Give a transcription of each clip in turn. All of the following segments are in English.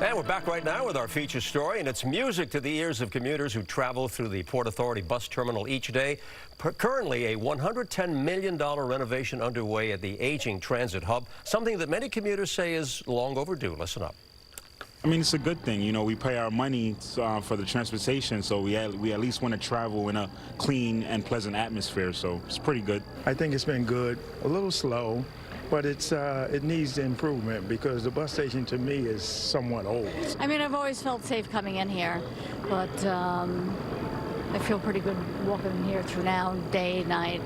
And we're back right now with our feature story, and it's music to the ears of commuters who travel through the Port Authority bus terminal each day. Currently, a $110 million renovation underway at the aging transit hub, something that many commuters say is long overdue. Listen up. I mean, it's a good thing. You know, we pay our money for the transportation, so we at least want to travel in a clean and pleasant atmosphere, so it's pretty good. I think it's been good, a little slow, but it needs improvement because the bus station to me is somewhat old. I mean, I've always felt safe coming in here, but I feel pretty good walking in here through now, day, night.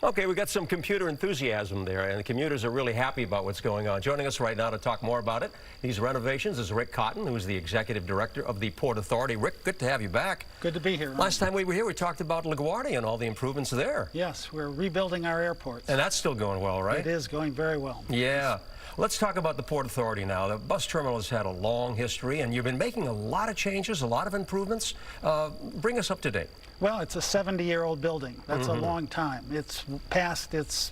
Okay, we got some computer enthusiasm there, and the commuters are really happy about what's going on. Joining us right now to talk more about it, these renovations, is Rick Cotton, who's the executive director of the Port Authority. Rick, good to have you back. Good to be here. Last time we were here, we talked about LaGuardia and all the improvements there. Yes, we're rebuilding our airports. And that's still going well, right? It is going very well. Yeah. Let's talk about the Port Authority now. The bus terminal has had a long history, and you've been making a lot of changes, a lot of improvements. Bring us up to date. Well, it's a 70-year-old building. That's a long time. It's past its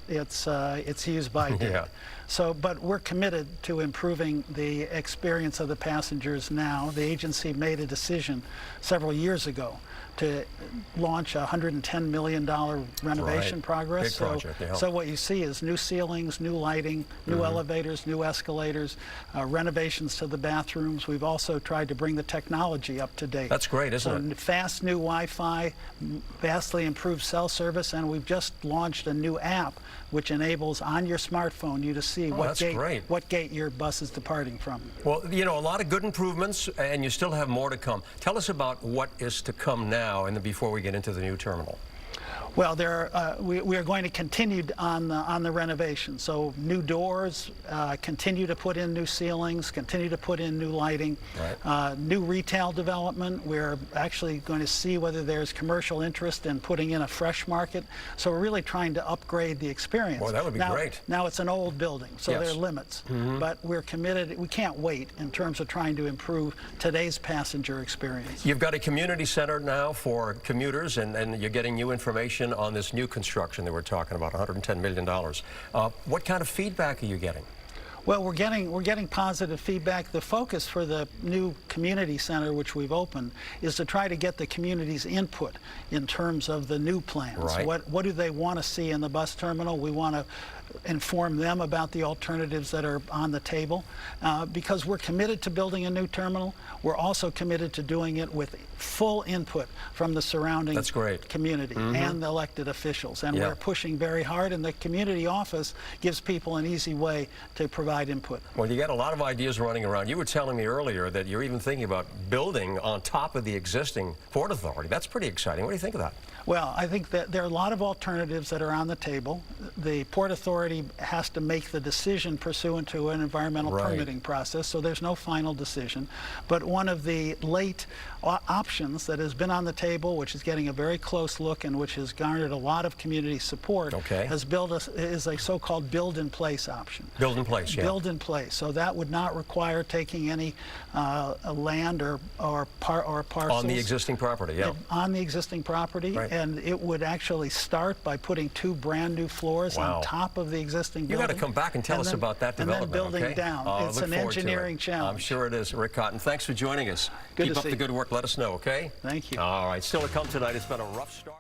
used by date. Yeah. So, but we're committed to improving the experience of the passengers now. The agency made a decision several years ago to launch a $110 million renovation progress. Big project, yeah. So what you see is new ceilings, new lighting, new elevators, new escalators, renovations to the bathrooms. We've also tried to bring the technology up to date. That's great, isn't it? Fast new Wi-Fi, vastly improved cell service, and we've just launched a new app which enables on your smartphone you to see what gate your bus is departing from. Well, you know, a lot of good improvements, and you still have more to come. Tell us about what is to come now, and then before we get into the new terminal. Well, we are going to continue on the renovation. So new doors, continue to put in new ceilings, continue to put in new lighting, new retail development. We're actually going to see whether there's commercial interest in putting in a fresh market. So we're really trying to upgrade the experience. Well, that would be great. Now it's an old building, so there are limits. But we're committed. We can't wait in terms of trying to improve today's passenger experience. You've got a community center now for commuters, and you're getting new information on this new construction that we're talking about, $110 million. What kind of feedback are you getting? Well, we're getting positive feedback. The focus for the new community center, which we've opened, is to try to get the community's input in terms of the new plans. What do they want to see in the bus terminal? We want to inform them about the alternatives that are on the table. Because we're committed to building a new terminal, we're also committed to doing it with full input from the surrounding community and the elected officials. And we're pushing very hard, and the community office gives people an easy way to provide input. Well, you got a lot of ideas running around. You were telling me earlier that you're even thinking about building on top of the existing Port Authority. That's pretty exciting. What do you think of that? Well, I think that there are a lot of alternatives that are on the table. The Port Authority has to make the decision pursuant to an environmental permitting process, so there's no final decision. But one of the late options that has been on the table, which is getting a very close look and which has garnered a lot of community support, is a so-called build-in-place option. Build-in-place, yeah. Build-in-place. So that would not require taking any land or parcels. On the existing property, yeah. On the existing property. And it would actually start by putting 2 brand new floors on top of the existing building. You got to come back and tell us about that development. And then building down. It's an engineering challenge. I'm sure it is. Rick Cotton, thanks for joining us. Keep up the good work. Let us know, okay? Thank you. All right. Still to come tonight. It's been a rough start.